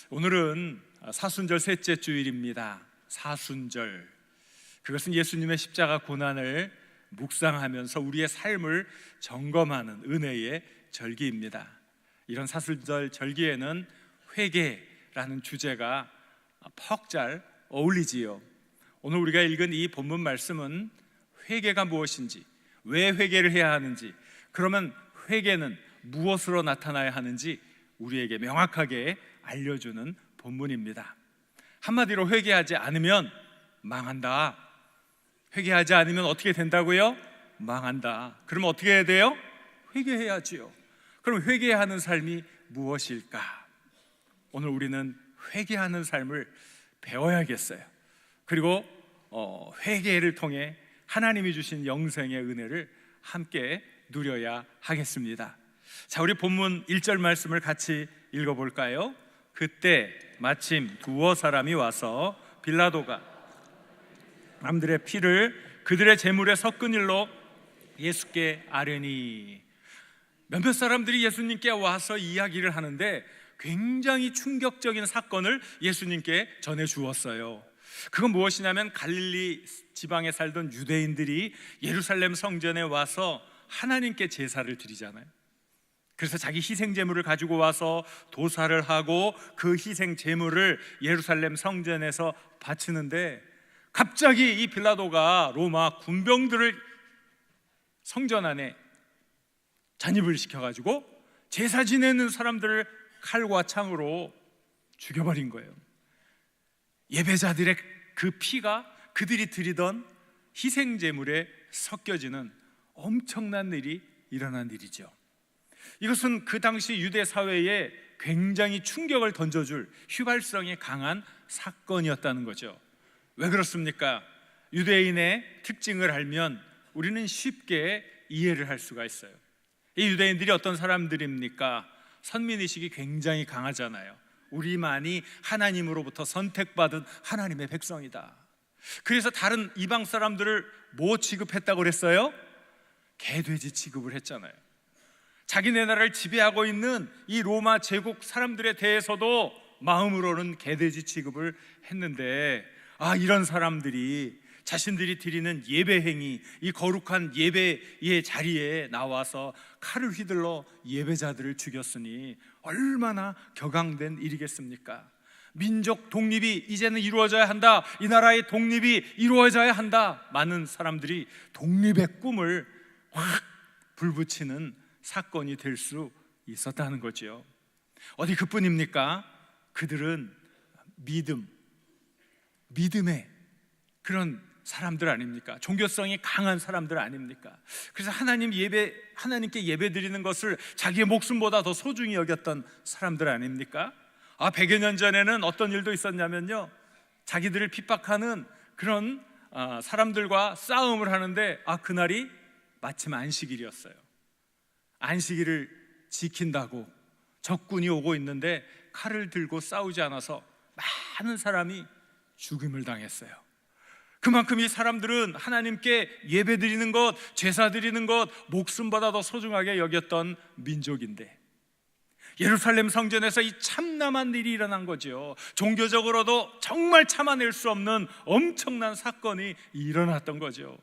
오늘은 사순절 셋째 주일입니다. 사순절, 그것은 예수님의 십자가 고난을 묵상하면서 우리의 삶을 점검하는 은혜의 절기입니다. 이런 사순절 절기에는 회개라는 주제가 퍽 잘 어울리지요. 오늘 우리가 읽은 이 본문 말씀은 회개가 무엇인지, 왜 회개를 해야 하는지, 그러면 회개는 무엇으로 나타나야 하는지 우리에게 명확하게 알려주는 본문입니다. 한마디로 회개하지 않으면 망한다. 회개하지 않으면 어떻게 된다고요? 망한다. 그럼 어떻게 해야 돼요? 회개해야지요. 그럼 회개하는 삶이 무엇일까? 오늘 우리는 회개하는 삶을 배워야겠어요. 그리고 회개를 통해 하나님이 주신 영생의 은혜를 함께 누려야 하겠습니다. 자, 우리 본문 1절 말씀을 같이 읽어볼까요? 그때 마침 두어 사람이 와서 빌라도가 남들의 피를 그들의 제물에 섞은 일로 예수께 아뢰니. 몇몇 사람들이 예수님께 와서 이야기를 하는데 굉장히 충격적인 사건을 예수님께 전해 주었어요. 그건 무엇이냐면 갈릴리 지방에 살던 유대인들이 예루살렘 성전에 와서 하나님께 제사를 드리잖아요. 그래서 자기 희생 제물을 가지고 와서 도살을 하고 그 희생 제물을 예루살렘 성전에서 바치는데, 갑자기 이 빌라도가 로마 군병들을 성전 안에 잔입을 시켜가지고 제사 지내는 사람들을 칼과 창으로 죽여버린 거예요. 예배자들의 그 피가 그들이 드리던 희생 제물에 섞여지는 엄청난 일이 일어난 일이죠. 이것은 그 당시 유대 사회에 굉장히 충격을 던져줄 휘발성이 강한 사건이었다는 거죠. 왜 그렇습니까? 유대인의 특징을 알면 우리는 쉽게 이해를 할 수가 있어요. 이 유대인들이 어떤 사람들입니까? 선민의식이 굉장히 강하잖아요. 우리만이 하나님으로부터 선택받은 하나님의 백성이다. 그래서 다른 이방 사람들을 뭐 취급했다고 그랬어요? 개돼지 취급을 했잖아요. 자기네 나라를 지배하고 있는 이 로마 제국 사람들에 대해서도 마음으로는 개돼지 취급을 했는데, 이런 사람들이 자신들이 드리는 예배 행위, 이 거룩한 예배의 자리에 나와서 칼을 휘둘러 예배자들을 죽였으니 얼마나 격앙된 일이겠습니까? 민족 독립이 이제는 이루어져야 한다. 이 나라의 독립이 이루어져야 한다. 많은 사람들이 독립의 꿈을 확 불붙이는 사건이 될 수 있었다는 거죠. 어디 그뿐입니까? 그들은 믿음의 그런 사람들 아닙니까? 종교성이 강한 사람들 아닙니까? 그래서 하나님께 예배 드리는 것을 자기의 목숨보다 더 소중히 여겼던 사람들 아닙니까? 100여 년 전에는 어떤 일도 있었냐면요, 자기들을 핍박하는 그런 사람들과 싸움을 하는데 그날이 마침 안식일이었어요. 안식일을 지킨다고 적군이 오고 있는데 칼을 들고 싸우지 않아서 많은 사람이 죽임을 당했어요. 그만큼 이 사람들은 하나님께 예배 드리는 것, 제사 드리는 것 목숨보다 더 소중하게 여겼던 민족인데, 예루살렘 성전에서 이 참담한 일이 일어난 거죠. 종교적으로도 정말 참아낼 수 없는 엄청난 사건이 일어났던 거죠.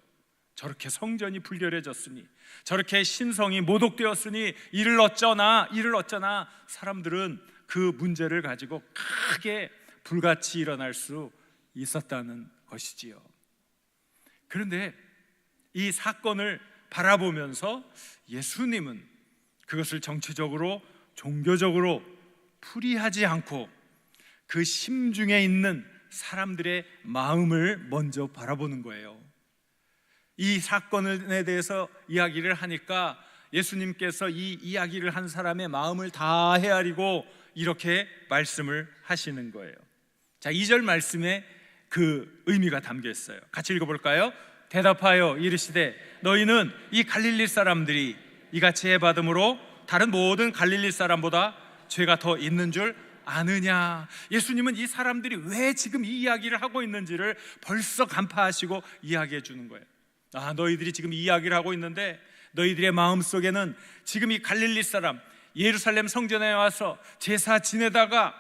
저렇게 성전이 불결해졌으니, 저렇게 신성이 모독되었으니 이를 어쩌나 사람들은 그 문제를 가지고 크게 불같이 일어날 수 있었다는 것이지요. 그런데 이 사건을 바라보면서 예수님은 그것을 정치적으로, 종교적으로 풀이하지 않고 그 심중에 있는 사람들의 마음을 먼저 바라보는 거예요. 이 사건에 대해서 이야기를 하니까 예수님께서 이 이야기를 한 사람의 마음을 다 헤아리고 이렇게 말씀을 하시는 거예요. 자, 2절 말씀에 그 의미가 담겨 있어요. 같이 읽어볼까요? 대답하여 이르시되 너희는 이 갈릴리 사람들이 이같이 해받음으로 다른 모든 갈릴리 사람보다 죄가 더 있는 줄 아느냐. 예수님은 이 사람들이 왜 지금 이 이야기를 하고 있는지를 벌써 간파하시고 이야기해 주는 거예요. 너희들이 지금 이 이야기를 하고 있는데 너희들의 마음속에는 지금 이 갈릴리 사람, 예루살렘 성전에 와서 제사 지내다가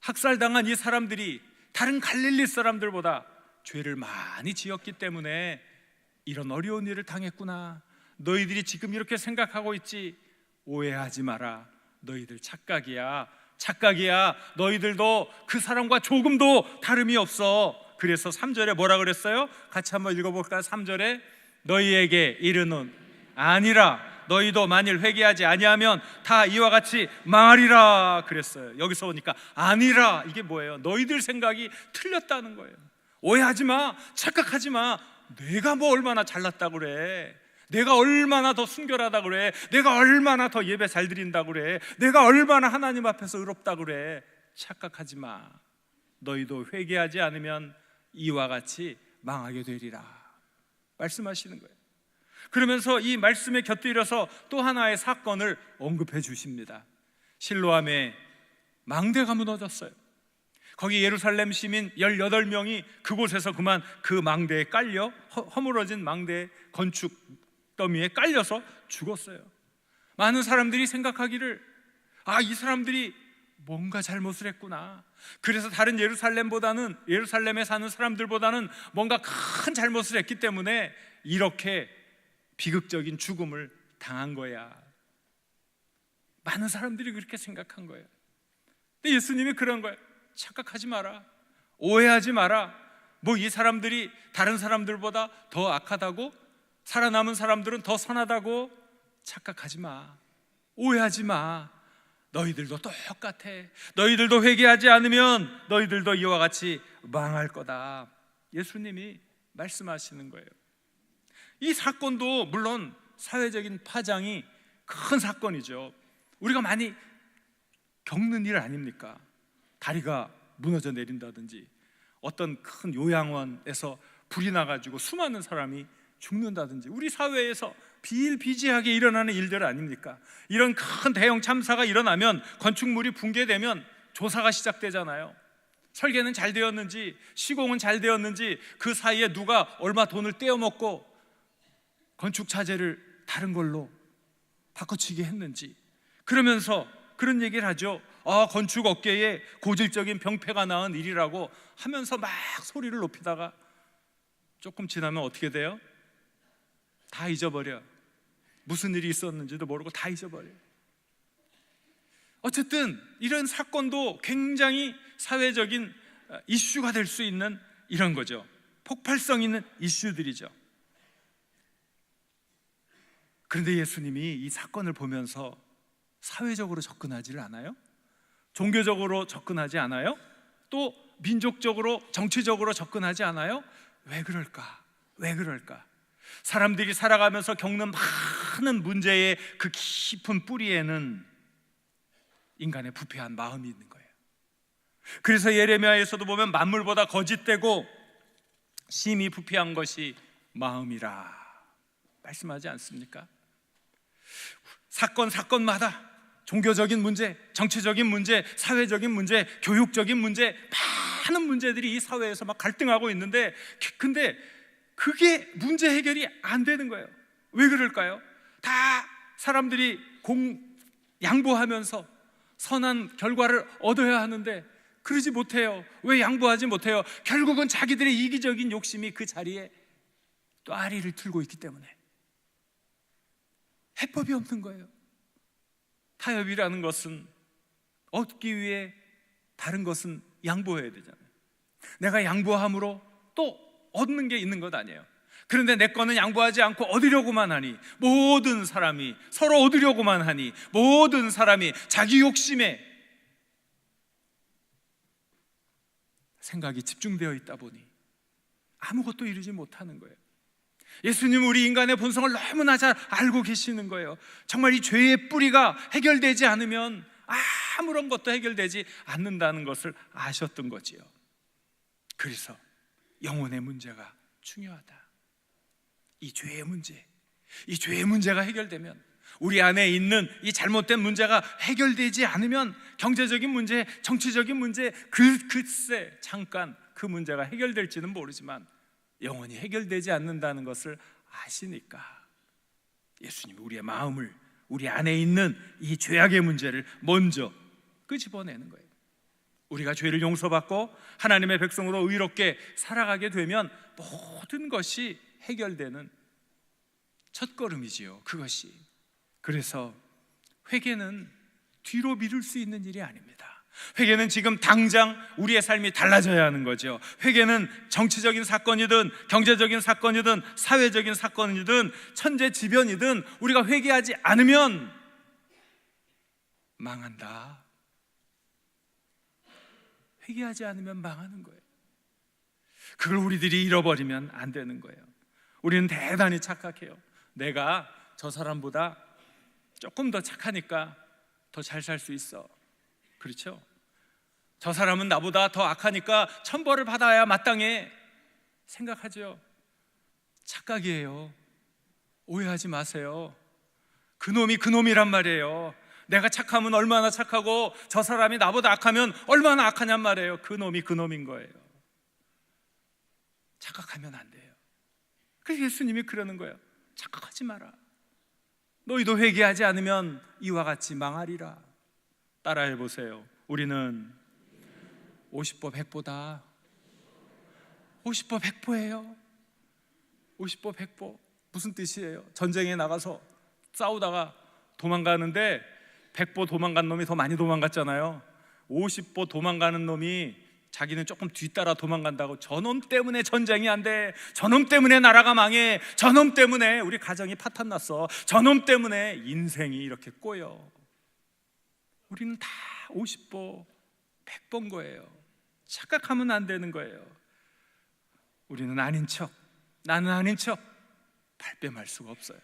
학살당한 이 사람들이 다른 갈릴리 사람들보다 죄를 많이 지었기 때문에 이런 어려운 일을 당했구나. 너희들이 지금 이렇게 생각하고 있지. 오해하지 마라. 너희들 착각이야. 착각이야. 너희들도 그 사람과 조금도 다름이 없어. 그래서 3절에 뭐라 그랬어요? 같이 한번 읽어볼까요? 3절에 너희에게 이르는 아니라 너희도 만일 회개하지 아니하면 다 이와 같이 망하리라 그랬어요. 여기서 보니까 아니라, 이게 뭐예요? 너희들 생각이 틀렸다는 거예요. 오해하지 마. 착각하지 마. 내가 뭐 얼마나 잘났다고 그래. 내가 얼마나 더 순결하다고 그래. 내가 얼마나 더 예배 잘 드린다고 그래. 내가 얼마나 하나님 앞에서 의롭다고 그래. 착각하지 마. 너희도 회개하지 않으면 이와 같이 망하게 되리라 말씀하시는 거예요. 그러면서 이 말씀에 곁들여서 또 하나의 사건을 언급해 주십니다. 실로암에 망대가 무너졌어요. 거기 예루살렘 시민 18명이 그곳에서 그만 그 망대에 깔려, 허물어진 망대 건축 더미에 깔려서 죽었어요. 많은 사람들이 생각하기를 이 사람들이 뭔가 잘못을 했구나. 그래서 다른 예루살렘에 사는 사람들보다는 뭔가 큰 잘못을 했기 때문에 이렇게 비극적인 죽음을 당한 거야. 많은 사람들이 그렇게 생각한 거예요. 근데 예수님이 그런 거예요. 착각하지 마라. 오해하지 마라. 뭐 이 사람들이 다른 사람들보다 더 악하다고, 살아남은 사람들은 더 선하다고 착각하지 마. 오해하지 마. 너희들도 똑같아. 너희들도 회개하지 않으면 너희들도 이와 같이 망할 거다. 예수님이 말씀하시는 거예요. 이 사건도 물론 사회적인 파장이 큰 사건이죠. 우리가 많이 겪는 일 아닙니까? 다리가 무너져 내린다든지, 어떤 큰 요양원에서 불이 나가지고 수많은 사람이 죽는다든지, 우리 사회에서 비일비재하게 일어나는 일들 아닙니까? 이런 큰 대형 참사가 일어나면, 건축물이 붕괴되면 조사가 시작되잖아요. 설계는 잘 되었는지, 시공은 잘 되었는지, 그 사이에 누가 얼마 돈을 떼어먹고 건축 자재를 다른 걸로 바꿔치기 했는지, 그러면서 그런 얘기를 하죠. 건축 업계에 고질적인 병폐가 낳은 일이라고 하면서 막 소리를 높이다가 조금 지나면 어떻게 돼요? 다 잊어버려. 무슨 일이 있었는지도 모르고 다 잊어버려. 어쨌든 이런 사건도 굉장히 사회적인 이슈가 될 수 있는 이런 거죠. 폭발성 있는 이슈들이죠. 그런데 예수님이 이 사건을 보면서 사회적으로 접근하지를 않아요? 종교적으로 접근하지 않아요? 또 민족적으로, 정치적으로 접근하지 않아요? 왜 그럴까? 왜 그럴까? 사람들이 살아가면서 겪는 많은 문제의 그 깊은 뿌리에는 인간의 부패한 마음이 있는 거예요. 그래서 예레미야에서도 보면 만물보다 거짓되고 심히 부패한 것이 마음이라 말씀하지 않습니까? 사건마다 종교적인 문제, 정치적인 문제, 사회적인 문제, 교육적인 문제, 많은 문제들이 이 사회에서 막 갈등하고 있는데, 근데 그게 문제 해결이 안 되는 거예요. 왜 그럴까요? 다 사람들이 양보하면서 선한 결과를 얻어야 하는데 그러지 못해요. 왜 양보하지 못해요? 결국은 자기들의 이기적인 욕심이 그 자리에 또 아리를 틀고 있기 때문에 해법이 없는 거예요. 타협이라는 것은 얻기 위해 다른 것은 양보해야 되잖아요. 내가 양보함으로 또 얻는 게 있는 것 아니에요. 그런데 내 거는 양보하지 않고 얻으려고만 하니, 모든 사람이 서로 얻으려고만 하니, 모든 사람이 자기 욕심에 생각이 집중되어 있다 보니 아무것도 이루지 못하는 거예요. 예수님은 우리 인간의 본성을 너무나 잘 알고 계시는 거예요. 정말 이 죄의 뿌리가 해결되지 않으면 아무런 것도 해결되지 않는다는 것을 아셨던 거지요. 그래서 영혼의 문제가 중요하다. 이 죄의 문제가 해결되면, 우리 안에 있는 이 잘못된 문제가 해결되지 않으면 경제적인 문제, 정치적인 문제, 글쎄 잠깐 그 문제가 해결될지는 모르지만 영원히 해결되지 않는다는 것을 아시니까 예수님이 우리의 마음을, 우리 안에 있는 이 죄악의 문제를 먼저 끄집어내는 거예요. 우리가 죄를 용서받고 하나님의 백성으로 의롭게 살아가게 되면 모든 것이 해결되는 첫걸음이지요. 그것이. 그래서 회개는 뒤로 미룰 수 있는 일이 아닙니다. 회개는 지금 당장 우리의 삶이 달라져야 하는 거죠. 회개는 정치적인 사건이든 경제적인 사건이든 사회적인 사건이든 천재지변이든 우리가 회개하지 않으면 망한다. 회개하지 않으면 망하는 거예요. 그걸 우리들이 잃어버리면 안 되는 거예요. 우리는 대단히 착각해요. 내가 저 사람보다 조금 더 착하니까 더 잘 살 수 있어. 그렇죠? 저 사람은 나보다 더 악하니까 천벌을 받아야 마땅해 생각하죠. 착각이에요. 오해하지 마세요. 그놈이 그놈이란 말이에요. 내가 착하면 얼마나 착하고 저 사람이 나보다 악하면 얼마나 악하냔 말이에요. 그놈이 그놈인 거예요. 착각하면 안 돼요. 그래서 예수님이 그러는 거예요. 착각하지 마라. 너희도 회개하지 않으면 이와 같이 망하리라. 따라해 보세요. 우리는 50보 100보다 50보 100보예요. 50보 100보 무슨 뜻이에요? 전쟁에 나가서 싸우다가 도망가는데 100보 도망간 놈이 더 많이 도망갔잖아요. 50보 도망가는 놈이 자기는 조금 뒤따라 도망간다고 저놈 때문에 전쟁이 안 돼, 저놈 때문에 나라가 망해, 저놈 때문에 우리 가정이 파탄났어, 저놈 때문에 인생이 이렇게 꼬여. 우리는 다 50보 100보인 거예요. 착각하면 안 되는 거예요. 우리는 아닌 척, 나는 아닌 척 발뺌할 수가 없어요.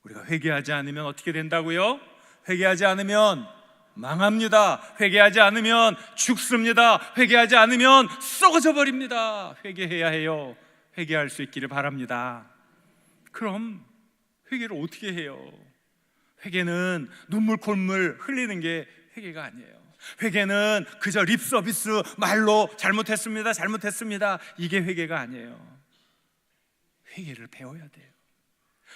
우리가 회개하지 않으면 어떻게 된다고요? 회개하지 않으면 망합니다. 회개하지 않으면 죽습니다. 회개하지 않으면 썩어져 버립니다. 회개해야 해요. 회개할 수 있기를 바랍니다. 그럼 회개를 어떻게 해요? 회개는 눈물 콧물 흘리는 게 회개가 아니에요. 회개는 그저 립 서비스 말로 잘못했습니다, 잘못했습니다, 이게 회개가 아니에요. 회개를 배워야 돼요.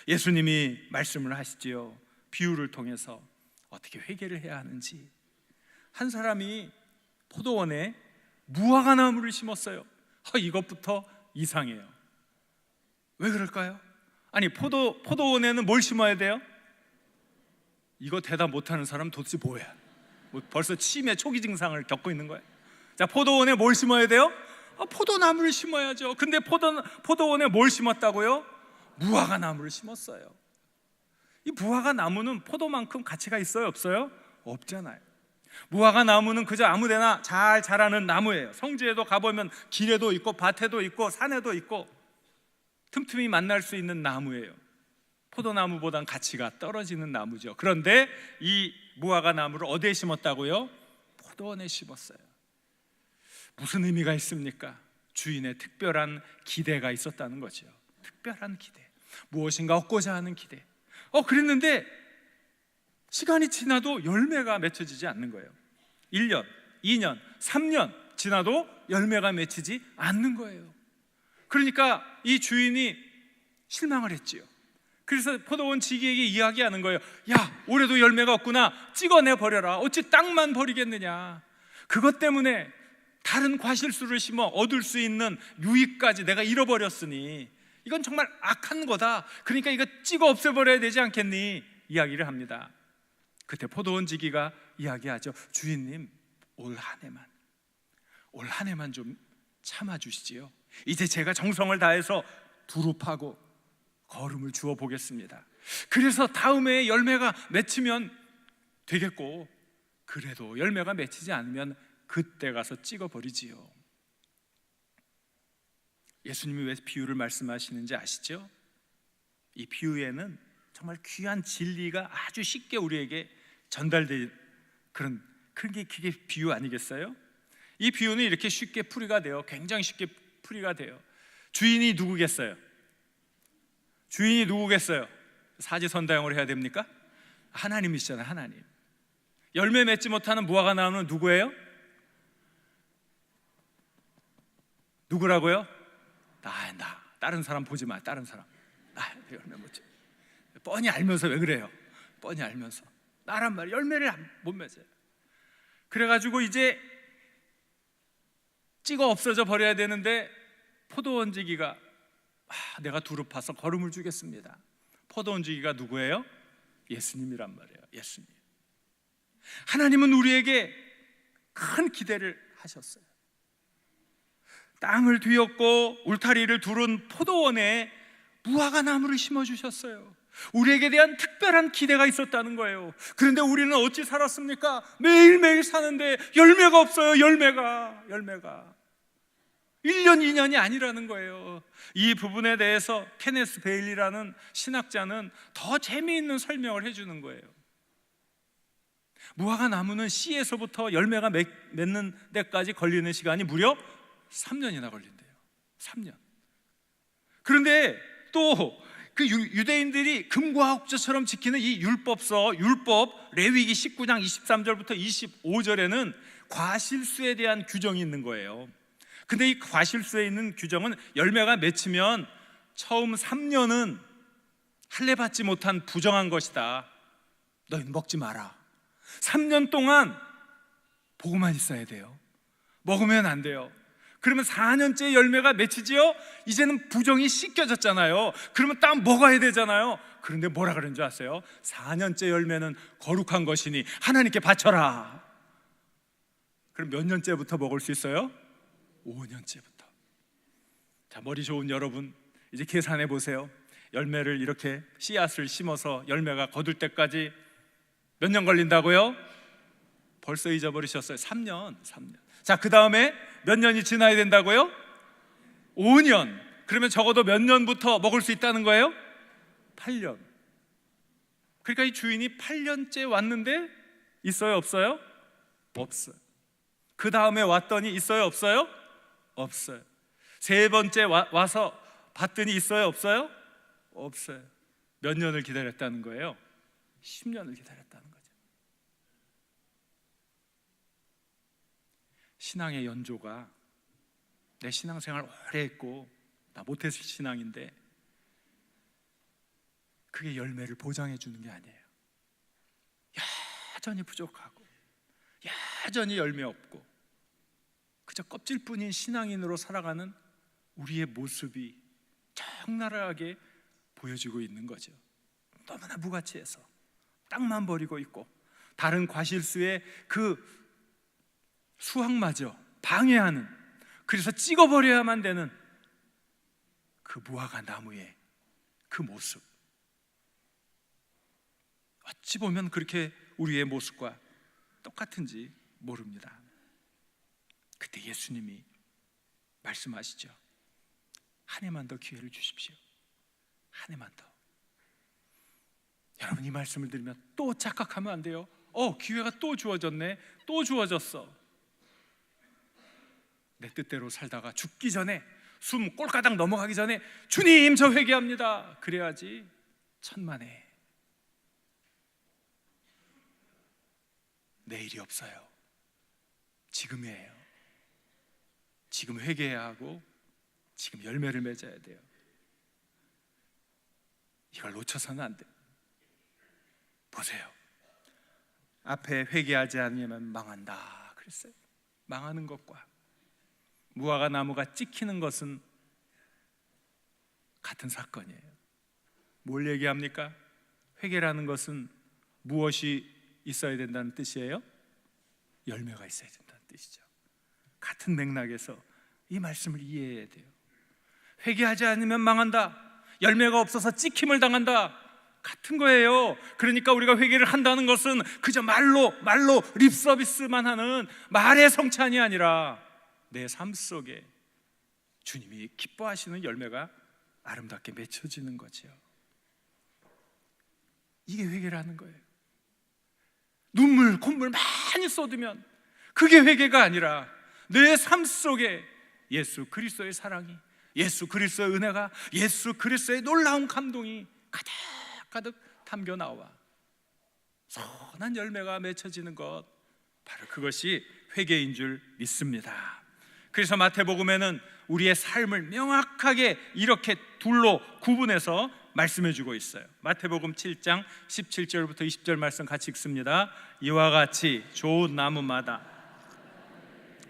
예수님이 말씀을 하시지요. 비유를 통해서 어떻게 회개를 해야 하는지. 한 사람이 포도원에 무화과 나무를 심었어요. 이것부터 이상해요. 왜 그럴까요? 아니 포도원에는 뭘 심어야 돼요? 이거 대답 못하는 사람 도대체 뭐야? 벌써 치매 초기 증상을 겪고 있는 거예요. 자, 포도원에 뭘 심어야 돼요? 포도나무를 심어야죠. 근데 포도원에 뭘 심었다고요? 무화과 나무를 심었어요. 이 무화과 나무는 포도만큼 가치가 있어요, 없어요? 없잖아요. 무화과 나무는 그저 아무데나 잘 자라는 나무예요. 성지에도 가보면 길에도 있고 밭에도 있고 산에도 있고 틈틈이 만날 수 있는 나무예요. 포도나무보단 가치가 떨어지는 나무죠. 그런데 이 무화과 나무를 어디에 심었다고요? 포도원에 심었어요. 무슨 의미가 있습니까? 주인의 특별한 기대가 있었다는 거죠. 특별한 기대, 무엇인가 얻고자 하는 기대. 그랬는데 시간이 지나도 열매가 맺혀지지 않는 거예요. 1년, 2년, 3년 지나도 열매가 맺히지 않는 거예요. 그러니까 이 주인이 실망을 했지요. 그래서 포도원 지기에게 이야기하는 거예요. 야, 올해도 열매가 없구나. 찍어내버려라. 어찌 땅만 버리겠느냐. 그것 때문에 다른 과실수를 심어 얻을 수 있는 유익까지 내가 잃어버렸으니 이건 정말 악한 거다. 그러니까 이거 찍어 없애버려야 되지 않겠니? 이야기를 합니다. 그때 포도원 지기가 이야기하죠. 주인님, 올 한 해만 좀 참아주시지요. 이제 제가 정성을 다해서 두릅하고 거름을 주어 보겠습니다. 그래서 다음에 열매가 맺히면 되겠고, 그래도 열매가 맺히지 않으면 그때 가서 찍어버리지요. 예수님이 왜 비유를 말씀하시는지 아시죠? 이 비유에는 정말 귀한 진리가 아주 쉽게 우리에게 전달될 그게 비유 아니겠어요? 이 비유는 이렇게 쉽게 풀이가 돼요. 굉장히 쉽게 풀이가 돼요. 주인이 누구겠어요? 사지선다형으로 해야 됩니까? 하나님이시잖아요. 하나님. 열매 맺지 못하는 무화과 나무는 누구예요? 누구라고요? 나 다른 사람 보지 마. 다른 사람 나 열매 못 맺어. 뻔히 알면서 왜 그래요? 뻔히 알면서 나란 말이에요. 열매를 못 맺어요. 그래가지고 이제 찍어 없어져 버려야 되는데 포도원지기가 내가 두루 파서 거름을 주겠습니다. 포도원지기가 누구예요? 예수님이란 말이에요. 예수님. 하나님은 우리에게 큰 기대를 하셨어요. 땅을 뒤엎고 울타리를 두른 포도원에 무화과 나무를 심어주셨어요. 우리에게 대한 특별한 기대가 있었다는 거예요. 그런데 우리는 어찌 살았습니까? 매일매일 사는데 열매가 없어요. 열매가 1년 2년이 아니라는 거예요. 이 부분에 대해서 케네스 베일리라는 신학자는 더 재미있는 설명을 해주는 거예요. 무화과 나무는 씨에서부터 열매가 맺는 데까지 걸리는 시간이 무려 3년이나 걸린대요. 3년. 그런데 또 그 유대인들이 금과 옥조처럼 지키는 이 율법 레위기 19장 23절부터 25절에는 과실수에 대한 규정이 있는 거예요. 근데 이 과실수에 있는 규정은 열매가 맺히면 처음 3년은 할례 받지 못한 부정한 것이다. 너희는 먹지 마라. 3년 동안 보고만 있어야 돼요. 먹으면 안 돼요. 그러면 4년째 열매가 맺히지요? 이제는 부정이 씻겨졌잖아요. 그러면 딱 먹어야 되잖아요. 그런데 뭐라 그러는 줄 아세요? 4년째 열매는 거룩한 것이니 하나님께 바쳐라. 그럼 몇 년째부터 먹을 수 있어요? 5년째부터. 자, 머리 좋은 여러분, 이제 계산해 보세요. 열매를 이렇게 씨앗을 심어서 열매가 거둘 때까지 몇 년 걸린다고요? 벌써 잊어버리셨어요. 3년. 자, 그 다음에 몇 년이 지나야 된다고요? 5년. 그러면 적어도 몇 년부터 먹을 수 있다는 거예요? 8년. 그러니까 이 주인이 8년째 왔는데 있어요, 없어요? 없어요. 그 다음에 왔더니 있어요, 없어요? 없어요. 세 번째 와서 봤더니 있어요, 없어요? 없어요. 몇 년을 기다렸다는 거예요? 10년을 기다렸다는 거죠. 신앙의 연조가 내 신앙생활 오래 했고 나 못했을 신앙인데 그게 열매를 보장해 주는 게 아니에요. 여전히 부족하고 여전히 열매 없고 그저 껍질뿐인 신앙인으로 살아가는 우리의 모습이 적나라하게 보여지고 있는 거죠. 너무나 무가치해서 땅만 버리고 있고 다른 과실수의 그 수확마저 방해하는, 그래서 찍어버려야만 되는 그 무화과 나무의 그 모습, 어찌 보면 그렇게 우리의 모습과 똑같은지 모릅니다. 그때 예수님이 말씀하시죠. 한 해만 더 기회를 주십시오. 한 해만 더. 여러분, 이 말씀을 들으면 또 착각하면 안 돼요. 기회가 또 주어졌네. 또 주어졌어. 내 뜻대로 살다가 죽기 전에, 숨 꼴까닥 넘어가기 전에 주님 저 회개합니다. 그래야지. 천만에 내일이 없어요. 지금이에요. 지금 회개해야 하고 지금 열매를 맺어야 돼요. 이걸 놓쳐서는 안 돼요. 보세요. 앞에 회개하지 않으면 망한다 그랬어요. 망하는 것과 무화과 나무가 찍히는 것은 같은 사건이에요. 뭘 얘기합니까? 회개라는 것은 무엇이 있어야 된다는 뜻이에요? 열매가 있어야 된다는 뜻이죠. 같은 맥락에서 이 말씀을 이해해야 돼요. 회개하지 않으면 망한다, 열매가 없어서 찍힘을 당한다, 같은 거예요. 그러니까 우리가 회개를 한다는 것은 그저 말로 립 서비스만 하는 말의 성찬이 아니라 내 삶 속에 주님이 기뻐하시는 열매가 아름답게 맺혀지는 거죠. 이게 회개라는 거예요. 눈물, 콧물 많이 쏟으면 그게 회개가 아니라 내 삶 속에 예수 그리스도의 사랑이, 예수 그리스도의 은혜가, 예수 그리스도의 놀라운 감동이 가득 담겨 나와 선한 열매가 맺혀지는 것, 바로 그것이 회개인 줄 믿습니다. 그래서 마태복음에는 우리의 삶을 명확하게 이렇게 둘로 구분해서 말씀해 주고 있어요. 마태복음 7장 17절부터 20절 말씀 같이 읽습니다. 이와 같이 좋은 나무마다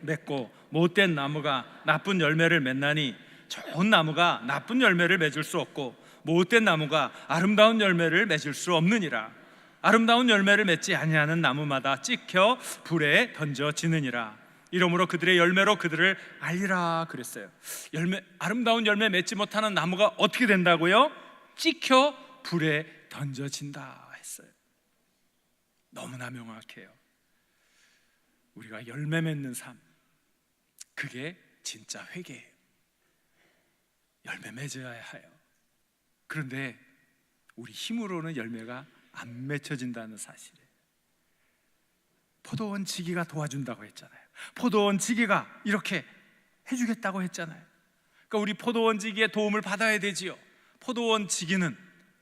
맺고 못된 나무가 나쁜 열매를 맺나니 좋은 나무가 나쁜 열매를 맺을 수 없고 못된 나무가 아름다운 열매를 맺을 수 없느니라. 아름다운 열매를 맺지 아니하는 나무마다 찍혀 불에 던져지느니라. 이러므로 그들의 열매로 그들을 알리라 그랬어요. 아름다운 열매 맺지 못하는 나무가 어떻게 된다고요? 찍혀 불에 던져진다 했어요. 너무나 명확해요. 우리가 열매 맺는 삶, 그게 진짜 회개예요. 열매 맺어야 해요. 그런데 우리 힘으로는 열매가 안 맺혀진다는 사실이에요. 포도원 지기가 도와준다고 했잖아요. 포도원 지기가 이렇게 해주겠다고 했잖아요. 그러니까 우리 포도원 지기의 도움을 받아야 되지요. 포도원 지기는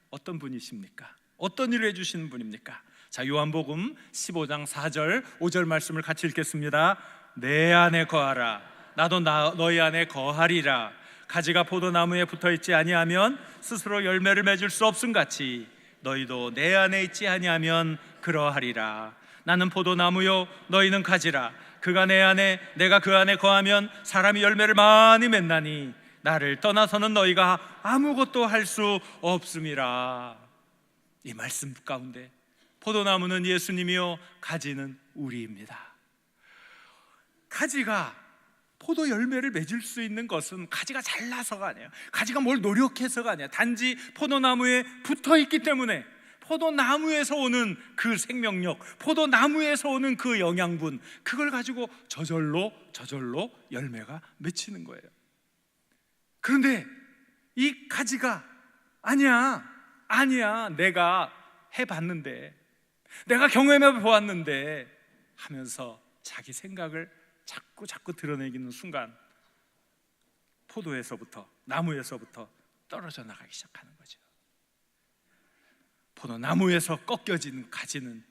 어떤 분이십니까? 어떤 일을 해주시는 분입니까? 자, 요한복음 15장 4절 5절 말씀을 같이 읽겠습니다. 내 안에 거하라. 나도 너희 안에 거하리라. 가지가 포도나무에 붙어있지 아니하면 스스로 열매를 맺을 수 없음같이 너희도 내 안에 있지 아니하면 그러하리라. 나는 포도나무요 너희는 가지라. 그가 내 안에 내가 그 안에 거하면 사람이 열매를 많이 맺나니 나를 떠나서는 너희가 아무것도 할 수 없음이라. 이 말씀 가운데 포도나무는 예수님이요 가지는 우리입니다. 가지가 포도 열매를 맺을 수 있는 것은 가지가 잘나서가 아니에요. 가지가 뭘 노력해서가 아니에요. 단지 포도나무에 붙어있기 때문에 포도나무에서 오는 그 생명력, 포도나무에서 오는 그 영양분, 그걸 가지고 저절로 열매가 맺히는 거예요. 그런데 이 가지가 아니야 내가 해봤는데, 내가 경험해 보았는데 하면서 자기 생각을 자꾸 드러내기는 순간 포도에서부터, 나무에서부터 떨어져 나가기 시작하는 거죠. 포도나무에서 꺾여진 가지는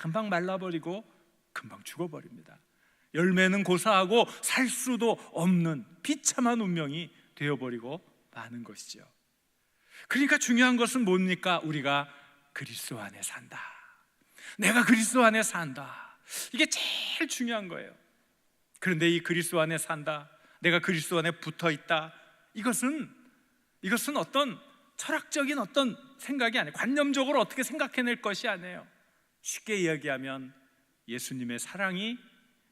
금방 말라버리고 금방 죽어버립니다. 열매는 고사하고 살 수도 없는 비참한 운명이 되어버리고 마는 것이죠. 그러니까 중요한 것은 뭡니까? 우리가 그리스도 안에 산다. 내가 그리스도 안에 산다. 이게 제일 중요한 거예요. 그런데 이 그리스도 안에 산다, 내가 그리스도 안에 붙어있다, 이것은 어떤 철학적인 어떤 생각이 아니에요. 관념적으로 어떻게 생각해낼 것이 아니에요. 쉽게 이야기하면 예수님의 사랑이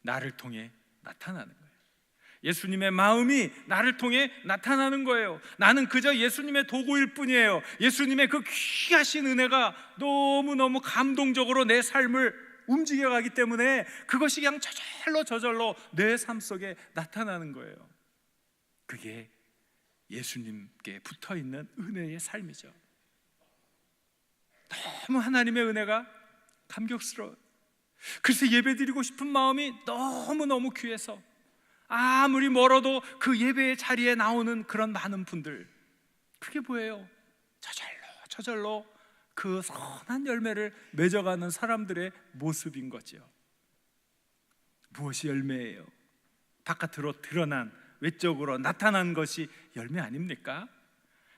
나를 통해 나타나는 거예요. 예수님의 마음이 나를 통해 나타나는 거예요. 나는 그저 예수님의 도구일 뿐이에요. 예수님의 그 귀하신 은혜가 너무너무 감동적으로 내 삶을 움직여가기 때문에 그것이 그냥 저절로 내 삶 속에 나타나는 거예요. 그게 예수님께 붙어있는 은혜의 삶이죠. 너무 하나님의 은혜가 감격스러워요. 그래서 예배드리고 싶은 마음이 너무너무 귀해서 아무리 멀어도 그 예배의 자리에 나오는 그런 많은 분들, 그게 뭐예요? 저절로 그 선한 열매를 맺어가는 사람들의 모습인 거죠. 무엇이 열매예요? 바깥으로 드러난, 외적으로 나타난 것이 열매 아닙니까?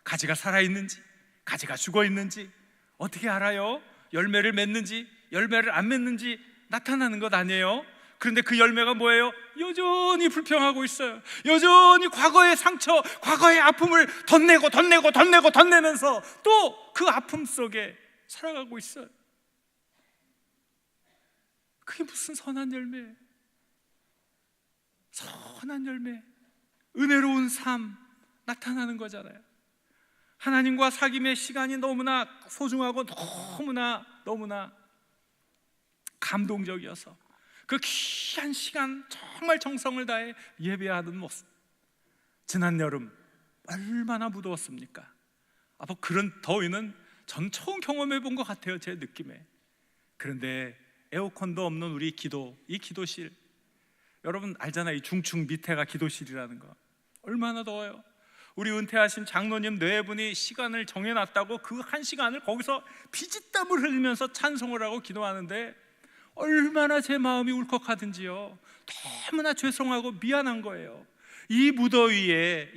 가지가 살아있는지, 가지가 죽어있는지 어떻게 알아요? 열매를 맺는지 열매를 안 맺는지 나타나는 것 아니에요? 그런데 그 열매가 뭐예요? 여전히 불평하고 있어요. 여전히 과거의 상처, 과거의 아픔을 덧내면서 또 그 아픔 속에 살아가고 있어요. 그게 무슨 선한 열매예요? 선한 열매, 은혜로운 삶 나타나는 거잖아요. 하나님과 사귐의 시간이 너무나 소중하고 너무나 감동적이어서 그 귀한 시간 정말 정성을 다해 예배하는 모습. 지난 여름 얼마나 무더웠습니까? 뭐 그런 더위는 전 처음 경험해 본 것 같아요, 제 느낌에. 그런데 에어컨도 없는 우리 이 기도실, 여러분 알잖아요. 이 중층 밑에가 기도실이라는 거. 얼마나 더워요. 우리 은퇴하신 장로님 네 분이 시간을 정해놨다고 그 한 시간을 거기서 피지땀을 흘리면서 찬송을 하고 기도하는데 얼마나 제 마음이 울컥하든지요. 너무나 죄송하고 미안한 거예요. 이 무더위에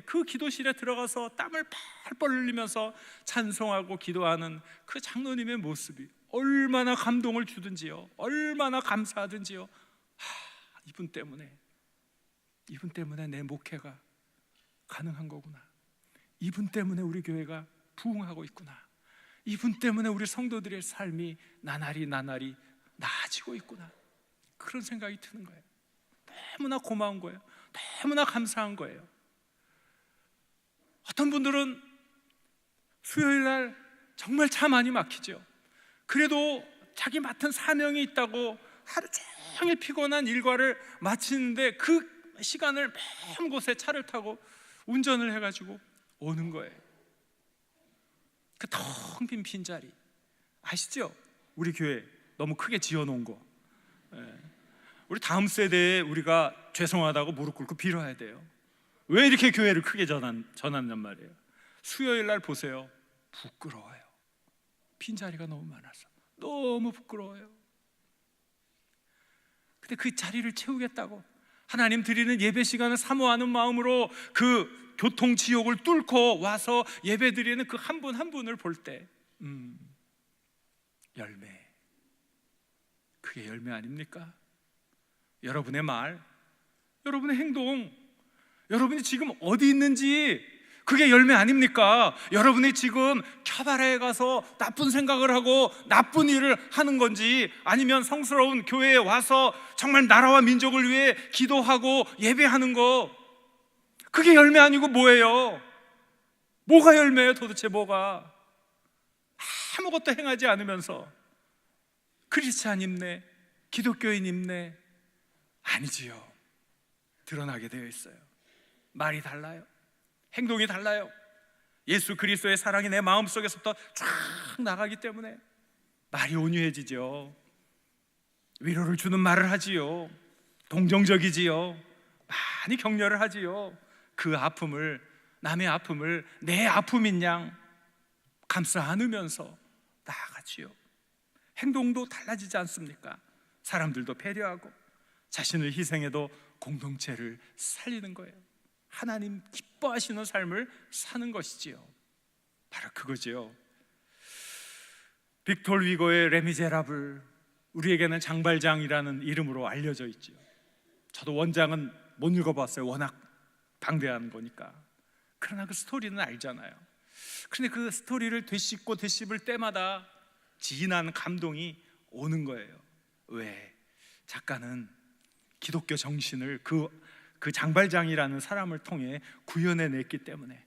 그 기도실에 들어가서 땀을 펄펄 흘리면서 찬송하고 기도하는 그 장로님의 모습이 얼마나 감동을 주든지요, 얼마나 감사하든지요. 이분 때문에 내 목회가 가능한 거구나. 이분 때문에 우리 교회가 부흥하고 있구나. 이분 때문에 우리 성도들의 삶이 나날이 나아지고 있구나. 그런 생각이 드는 거예요. 너무나 고마운 거예요. 너무나 감사한 거예요. 어떤 분들은 수요일 날 정말 차 많이 막히죠. 그래도 자기 맡은 사명이 있다고 하루 종일 피곤한 일과를 마치는데 그 시간을 먼 곳에 차를 타고 운전을 해가지고 오는 거예요. 그 텅 빈 빈자리 아시죠? 우리 교회 너무 크게 지어놓은 거. 우리 다음 세대에 우리가 죄송하다고 무릎 꿇고 빌어야 돼요. 왜 이렇게 교회를 크게 전한단 말이에요. 수요일 날 보세요. 부끄러워요. 빈자리가 너무 많아서 너무 부끄러워요. 근데 그 자리를 채우겠다고 하나님 드리는 예배 시간을 사모하는 마음으로 그 교통 지옥을 뚫고 와서 예배 드리는 그 한 분 한 분을 볼 때 열매, 그게 열매 아닙니까? 여러분의 말, 여러분의 행동, 여러분이 지금 어디 있는지 그게 열매 아닙니까? 여러분이 지금 캬바레에 가서 나쁜 생각을 하고 나쁜 일을 하는 건지, 아니면 성스러운 교회에 와서 정말 나라와 민족을 위해 기도하고 예배하는 거, 그게 열매 아니고 뭐예요? 뭐가 열매예요 도대체? 뭐가? 아무것도 행하지 않으면서 크리스찬입네, 기독교인입네, 아니지요. 드러나게 되어 있어요. 말이 달라요. 행동이 달라요. 예수 그리스도의 사랑이 내 마음속에서부터 쫙 나가기 때문에 말이 온유해지죠. 위로를 주는 말을 하지요. 동정적이지요. 많이 격려를 하지요. 그 아픔을, 남의 아픔을 내 아픔인 양 감싸 안으면서 나아가지요. 행동도 달라지지 않습니까? 사람들도 배려하고 자신을 희생해도 공동체를 살리는 거예요. 하나님 기뻐하시는 삶을 사는 것이지요. 바로 그거지요. 빅톨 위고의 레미제라블, 우리에게는 장발장이라는 이름으로 알려져 있지요. 저도 원장은 못 읽어봤어요. 워낙 방대한 거니까. 그러나 그 스토리는 알잖아요. 그런데 그 스토리를 되씹을 때마다 진한 감동이 오는 거예요. 왜? 작가는 기독교 정신을 그 장발장이라는 사람을 통해 구현해냈기 때문에,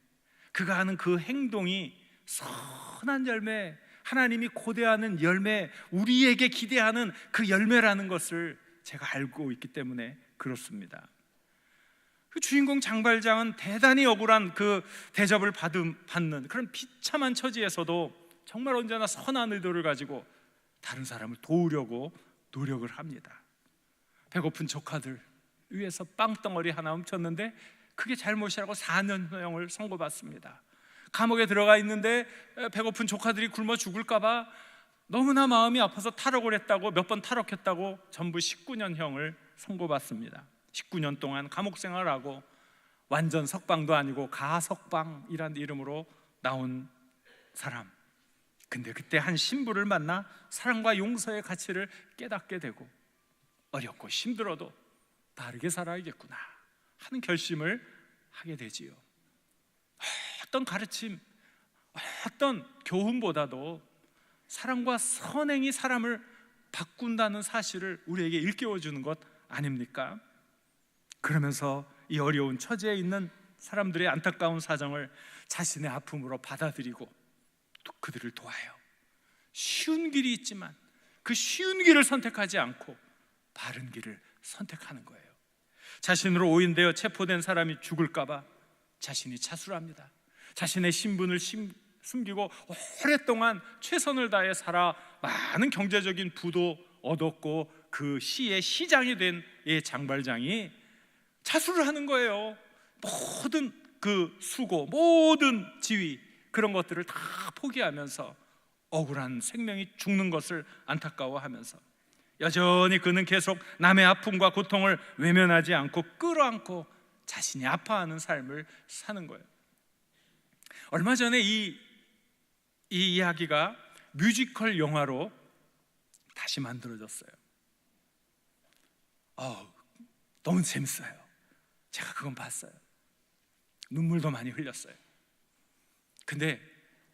그가 하는 그 행동이 선한 열매, 하나님이 고대하는 열매, 우리에게 기대하는 그 열매라는 것을 제가 알고 있기 때문에 그렇습니다. 그 주인공 장발장은 대단히 억울한 그 대접을 받는 그런 비참한 처지에서도 정말 언제나 선한 의도를 가지고 다른 사람을 도우려고 노력을 합니다. 배고픈 조카들 위에서 빵덩어리 하나 훔쳤는데 그게 잘못이라고 4년형을 선고받습니다. 감옥에 들어가 있는데 배고픈 조카들이 굶어 죽을까봐 너무나 마음이 아파서 탈옥을 했다고, 몇 번 탈옥했다고 전부 19년형을 선고받습니다. 19년 동안 감옥 생활을 하고, 완전 석방도 아니고 가석방이란 이름으로 나온 사람. 근데 그때 한 신부를 만나 사랑과 용서의 가치를 깨닫게 되고, 어렵고 힘들어도 다르게 살아야겠구나 하는 결심을 하게 되지요. 어떤 가르침, 어떤 교훈보다도 사랑과 선행이 사람을 바꾼다는 사실을 우리에게 일깨워 주는 것 아닙니까? 그러면서 이 어려운 처지에 있는 사람들의 안타까운 사정을 자신의 아픔으로 받아들이고 또 그들을 도와요. 쉬운 길이 있지만 그 쉬운 길을 선택하지 않고 바른 길을 선택하는 거예요. 자신으로 오인되어 체포된 사람이 죽을까봐 자신이 자수합니다. 자신의 신분을 숨기고 오랫동안 최선을 다해 살아 많은 경제적인 부도 얻었고 그 시의 시장이 된 이 장발장이 자수를 하는 거예요. 모든 그 수고, 모든 지위, 그런 것들을 다 포기하면서 억울한 생명이 죽는 것을 안타까워하면서 여전히 그는 계속 남의 아픔과 고통을 외면하지 않고 끌어안고 자신이 아파하는 삶을 사는 거예요. 얼마 전에 이 이야기가 뮤지컬 영화로 다시 만들어졌어요. 너무 재밌어요. 제가 그건 봤어요. 눈물도 많이 흘렸어요. 근데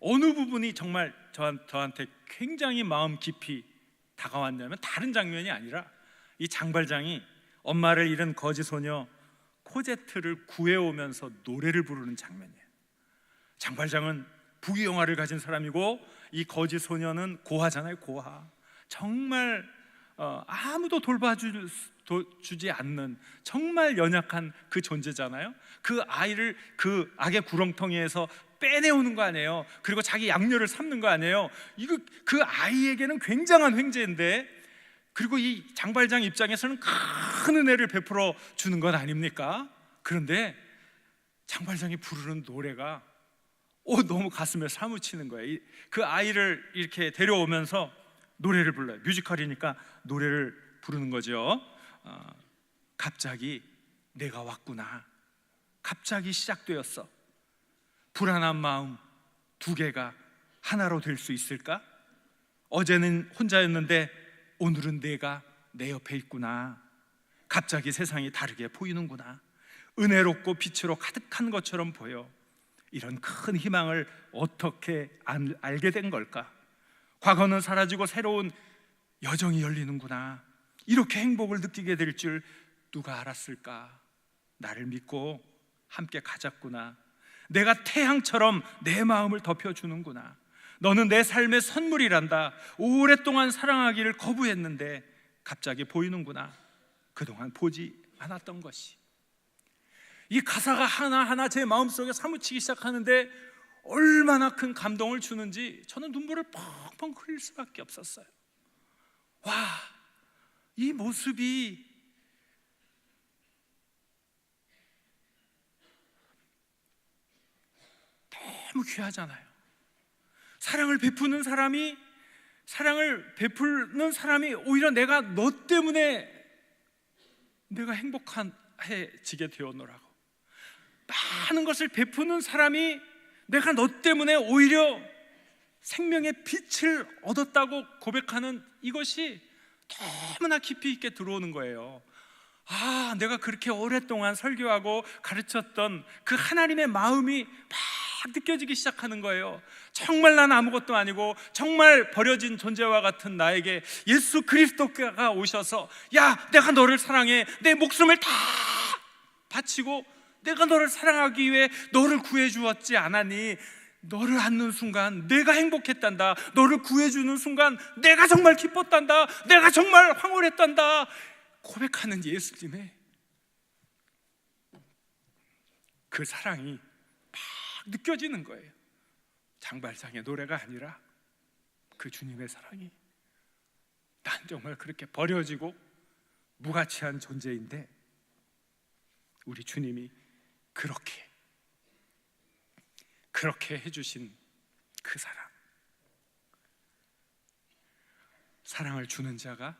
어느 부분이 정말 저한테 굉장히 마음 깊이 다가왔냐면, 다른 장면이 아니라 이 장발장이 엄마를 잃은 거지 소녀 코제트를 구해오면서 노래를 부르는 장면이에요. 장발장은 부귀영화를 가진 사람이고, 이 거지 소녀는 고아잖아요. 고아. 정말 아무도 돌봐주지 않는 정말 연약한 그 존재잖아요. 그 아이를 그 악의 구렁텅이에서 빼내오는 거 아니에요. 그리고 자기 양녀를 삼는 거 아니에요. 이거 그 아이에게는 굉장한 횡재인데, 그리고 이 장발장 입장에서는 큰 은혜를 베풀어 주는 건 아닙니까? 그런데 장발장이 부르는 노래가 너무 가슴에 사무치는 거예요. 그 아이를 이렇게 데려오면서 노래를 불러요. 뮤지컬이니까 노래를 부르는 거죠. 갑자기 내가 왔구나. 갑자기 시작되었어. 불안한 마음 두 개가 하나로 될 수 있을까? 어제는 혼자였는데 오늘은 내가 내 옆에 있구나. 갑자기 세상이 다르게 보이는구나. 은혜롭고 빛으로 가득한 것처럼 보여. 이런 큰 희망을 어떻게 알게 된 걸까? 과거는 사라지고 새로운 여정이 열리는구나. 이렇게 행복을 느끼게 될 줄 누가 알았을까? 나를 믿고 함께 가졌구나. 내가 태양처럼 내 마음을 덮여주는구나. 너는 내 삶의 선물이란다. 오랫동안 사랑하기를 거부했는데 갑자기 보이는구나. 그동안 보지 않았던 것이. 이 가사가 하나하나 제 마음속에 사무치기 시작하는데 얼마나 큰 감동을 주는지 저는 눈물을 펑펑 흘릴 수밖에 없었어요. 와, 이 모습이 너무 귀하잖아요. 사랑을 베푸는 사람이 오히려 내가 너 때문에 내가 행복해지게 되었노라고. 많은 것을 베푸는 사람이 내가 너 때문에 오히려 생명의 빛을 얻었다고 고백하는 이것이 너무나 깊이 있게 들어오는 거예요. 내가 그렇게 오랫동안 설교하고 가르쳤던 그 하나님의 마음이 막 느껴지기 시작하는 거예요. 정말 난 아무것도 아니고 정말 버려진 존재와 같은 나에게 예수 그리스도가 오셔서, 야, 내가 너를 사랑해. 내 목숨을 다 바치고 내가 너를 사랑하기 위해 너를 구해 주었지 않았니? 너를 안는 순간 내가 행복했단다. 너를 구해주는 순간 내가 정말 기뻤단다. 내가 정말 황홀했단다. 고백하는 예수님의 그 사랑이 막 느껴지는 거예요. 장발장의 노래가 아니라 그 주님의 사랑이. 난 정말 그렇게 버려지고 무가치한 존재인데 우리 주님이 그렇게 해주신 그 사랑을 주는 자가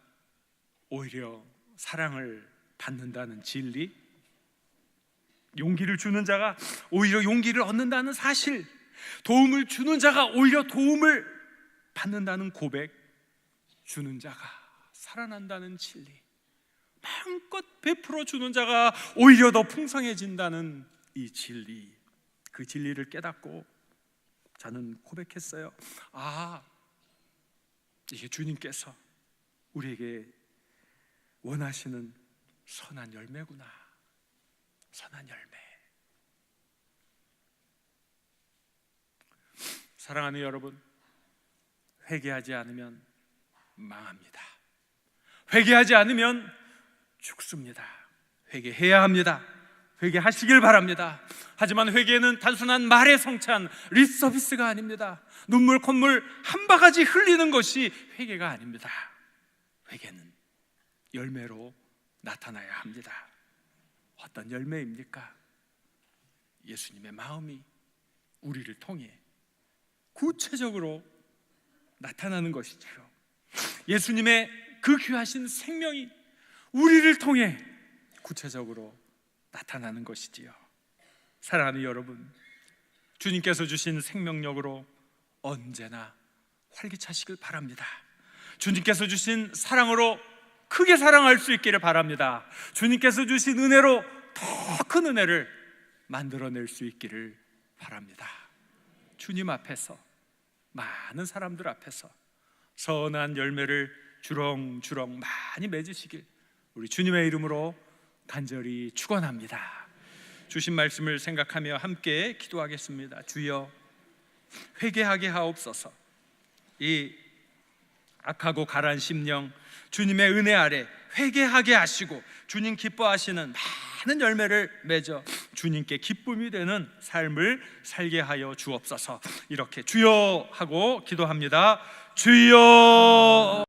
오히려 사랑을 받는다는 진리, 용기를 주는 자가 오히려 용기를 얻는다는 사실, 도움을 주는 자가 오히려 도움을 받는다는 고백, 주는 자가 살아난다는 진리, 마음껏 베풀어 주는 자가 오히려 더 풍성해진다는 이 진리, 그 진리를 깨닫고 저는 고백했어요. 이게 주님께서 우리에게 원하시는 선한 열매구나. 선한 열매. 사랑하는 여러분, 회개하지 않으면 망합니다. 회개하지 않으면 죽습니다. 회개해야 합니다. 회개하시길 바랍니다. 하지만 회개는 단순한 말의 성찬, 립서비스가 아닙니다. 눈물 콧물 한 바가지 흘리는 것이 회개가 아닙니다. 회개는 열매로 나타나야 합니다. 어떤 열매입니까? 예수님의 마음이 우리를 통해 구체적으로 나타나는 것이죠. 예수님의 그 귀하신 생명이 우리를 통해 구체적으로 나타나는 것이지요. 사랑하는 여러분, 주님께서 주신 생명력으로 언제나 활기차시길 바랍니다. 주님께서 주신 사랑으로 크게 사랑할 수 있기를 바랍니다. 주님께서 주신 은혜로 더 큰 은혜를 만들어낼 수 있기를 바랍니다. 주님 앞에서, 많은 사람들 앞에서 선한 열매를 주렁주렁 많이 맺으시길 우리 주님의 이름으로 간절히 축원합니다. 주신 말씀을 생각하며 함께 기도하겠습니다. 주여, 회개하게 하옵소서. 이 악하고 가란 심령 주님의 은혜 아래 회개하게 하시고 주님 기뻐하시는 많은 열매를 맺어 주님께 기쁨이 되는 삶을 살게 하여 주옵소서. 이렇게 주여 하고 기도합니다. 주여.